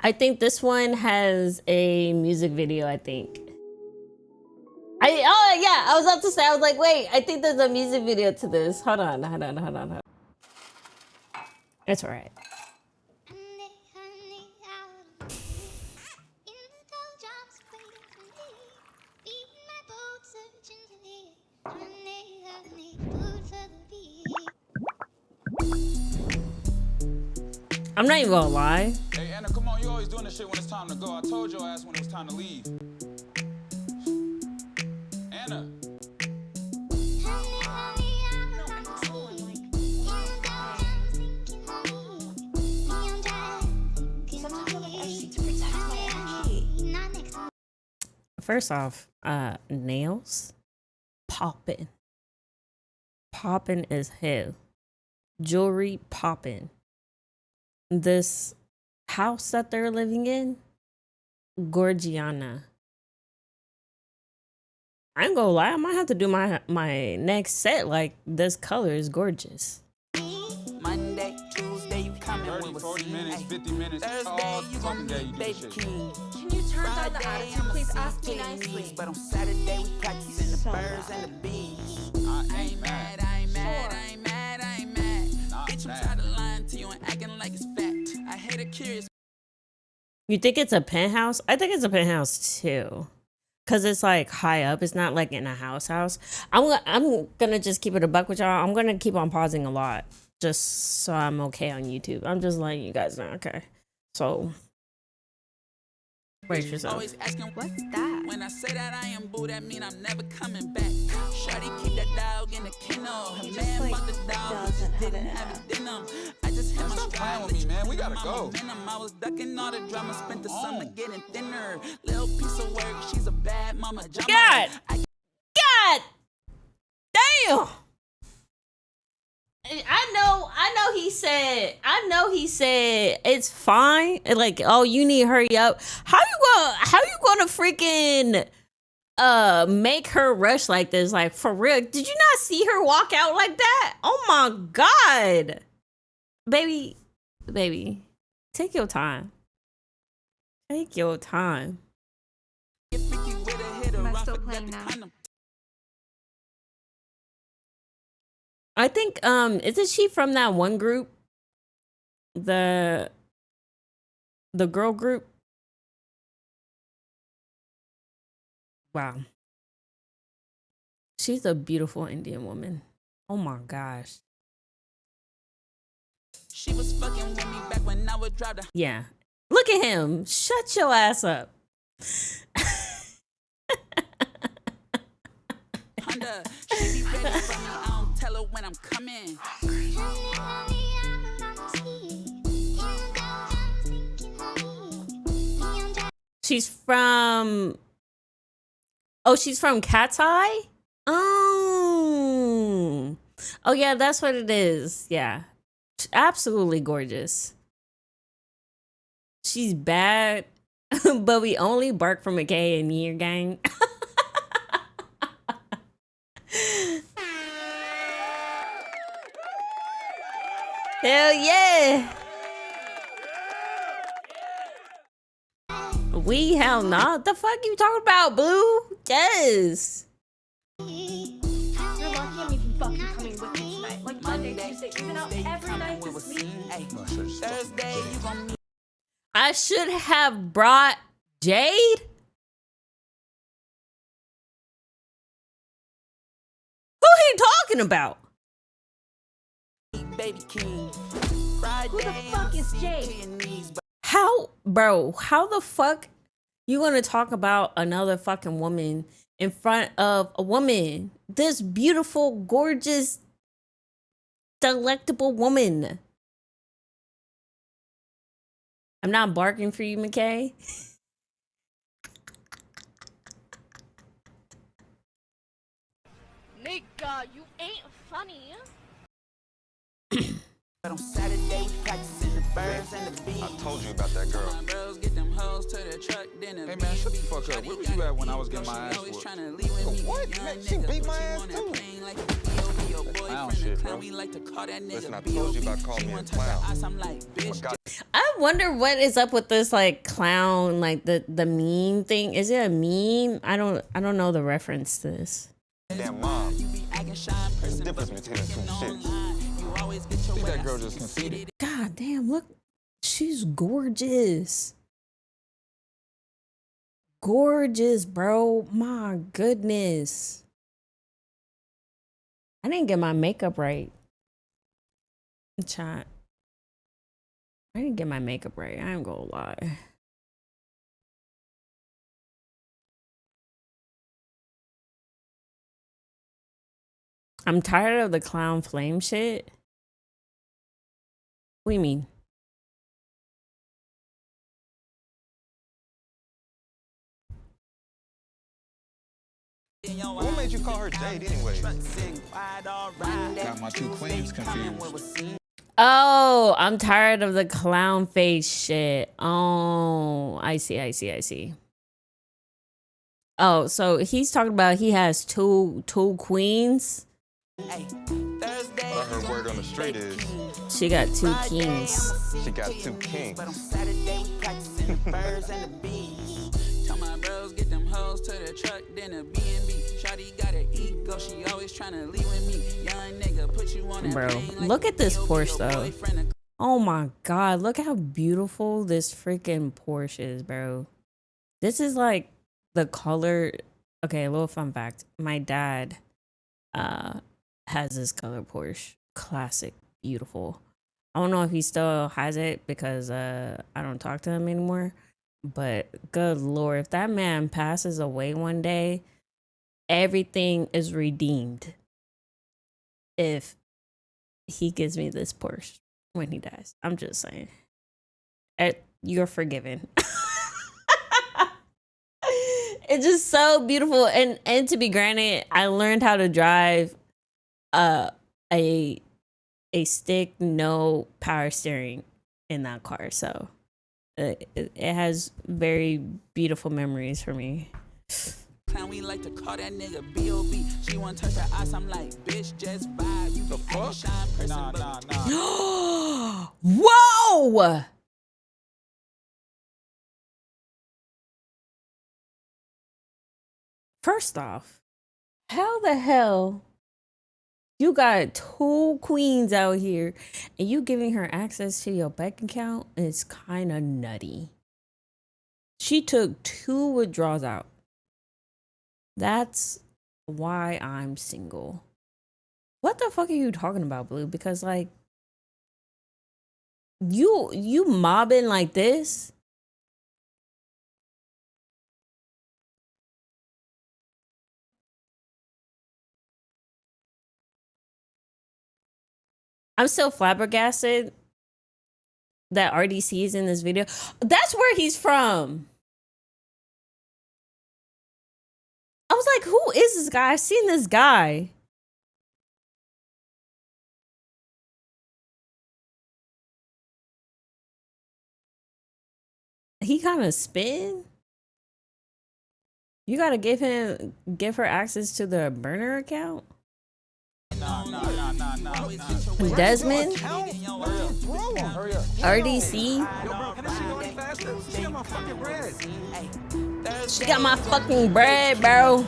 I think this one has a music video, I think. Oh yeah, I was about to say, I was like, wait, I think there's a music video to this. Hold on. It's all right. I'm not even gonna lie. Hey Anna, come on, you always doing this shit when it's time to go. I told your ass when it was time to leave. Anna. First off, nails popping as hell. Jewelry popping. This house that they're living in, Gorgiana. I ain't gonna lie, I might have to do my next set. Like, this color is gorgeous. Monday, Tuesday, you coming 30, 40 minutes, 50 minutes. Thursday, you gonna meet Baby Keem. Can you turn down the attitude? Please ask me nicely. But on Saturday, we practicing the birds and the bees. I ain't mad. Bitch, I'm tired of lying to you and acting like it's fact. I hate a curious. You think it's a penthouse? I think it's a penthouse too. Cause it's like high up. It's not like in a house. I'm gonna just keep it a buck with y'all. I'm gonna keep on pausing a lot. Just so I'm okay on YouTube. I'm just letting you guys know, okay? So brace yourself. Always asking What's that? when I say that I am boo, that mean I'm never coming back. Shawty keep that dog in the kennel. Her He man just, like, bought the dog, doesn't have didn't it. have it in him. I just hit my Stop playing stride. with me, man. We gotta go. I was ducking all the drama, spent the summer getting thinner. Little piece of work, she's a bad mama. God damn. I know he said it's fine. Like, oh, you need to hurry up. How you gonna freaking make her rush like this? Like, for real? Did you not see her walk out like that? Oh my god. Baby, take your time. Take your time. Am I still playing now? I think isn't she from that one group? The girl group? Wow. She's a beautiful Indian woman. Oh my gosh. She was fucking with me back when I would drive the Yeah. Look at him. Shut your ass up. Honda. She be ready for me. I don't tell her when I'm coming. She's from Cat's Eye? Oh yeah, that's what it is. Yeah. Absolutely gorgeous. She's bad, but we only bark for Makay and Year Gang. Hell yeah. We hell not. The fuck you talking about, Blue? Yes. You're lucky I'm even fucking coming with me tonight. Like Monday, Tuesday, even out every night this week. Thursday, you gon' meet. I should have brought Jade. Who he talking about? Baby Keem. Who the fuck is Jade? How the fuck you gonna talk about another fucking woman in front of a woman? This beautiful, gorgeous, delectable woman. I'm not barking for you, Makay. Nigga, you ain't funny. But on Saturday, we practicing the birds and the bees. I told you about that girl. Girls get them hoes to the truck, then Hey man, shut the fuck up. Where was you at when I was getting my ass whooped? What? Man, she beat my ass too. Like I clown shit, bro. Listen, I told you about calling me a clown. I wonder what is up with this like clown, like the meme thing. Is it a meme? I don't know the reference to this. Damn mom. There's a difference between the two shits. I think that girl just conceded. God damn, look, she's gorgeous. Gorgeous, bro. My goodness. I didn't get my makeup right. Chat. I didn't get my makeup right. I ain't gonna lie. I'm tired of the clown flame shit. What do you mean? What made you call her Jade anyway? Got my two queens confused. Oh, I'm tired of the clown face shit. Oh, I see. Oh, so he's talking about he has two queens. But her word on the street is She got two kings. she got two kings. But on Saturday we practicing the birds and the bees. Tell my bros get them hoes to the truck, then a B&B. Shawty got an ego, she always tryna leave with me. Young nigga put you on that Bro, plane like look at this a Porsche though. boyfriend. Oh my God, look how beautiful this freaking Porsche is, bro. This is like the color. Okay, a little fun fact. My dad has this color Porsche. Classic, beautiful. I don't know if he still has it because I don't talk to him anymore. But good Lord, if that man passes away one day, everything is redeemed. If he gives me this Porsche when he dies, I'm just saying. You're forgiven. It's just so beautiful, and to be granted, I learned how to drive a stick, no power steering in that car, so it has very beautiful memories for me. Clown, we like to call that nigga B.O.B. She want to touch her ass, I'm like, bitch, just vibe. You The be acting fuck? shy in person, Nah. Whoa! First off, how the hell you got two queens out here and you giving her access to your bank account is kind of nutty. She took 2 withdrawals out. That's why I'm single. What the fuck are you talking about, Blue? Because like you mobbing like this? I'm still flabbergasted that RDC is in this video. That's where he's from. I was like, who is this guy? I've seen this guy. He kind of spin. You gotta give her access to the burner account. Nah. Desmond, Hurry up. RDC. Yo, bro, can I see you any faster? She got my fucking bread. She got my fucking bread, bro.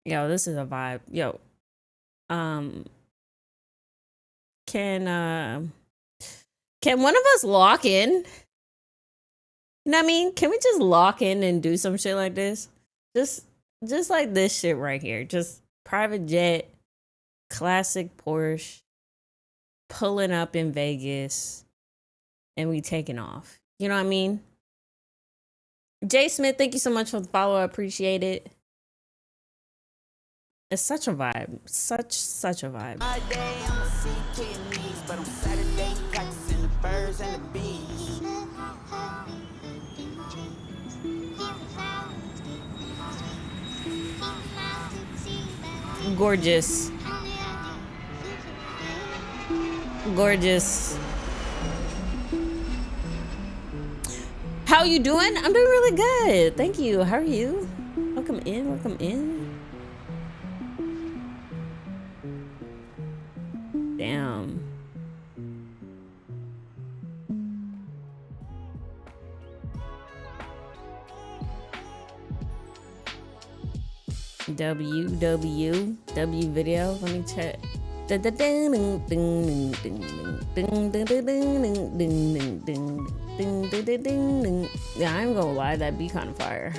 Yo, this is a vibe. Yo, can one of us lock in? You know what I mean? Can we just lock in and do some shit like this? Just like this shit right here. Just private jet, classic Porsche, pulling up in Vegas, and we taking off. You know what I mean? Jay Smith, thank you so much for the follow. I appreciate it. It's such a vibe. Such a vibe. My day, I'ma see to your knees, but on Saturday, practicing the birds and the bees. Gorgeous. Gorgeous. How you doing? I'm doing really good. Thank you. How are you? Welcome in. Welcome in. Damn. W video. Let me check. Yeah, I'm gonna lie, that be kind of fire.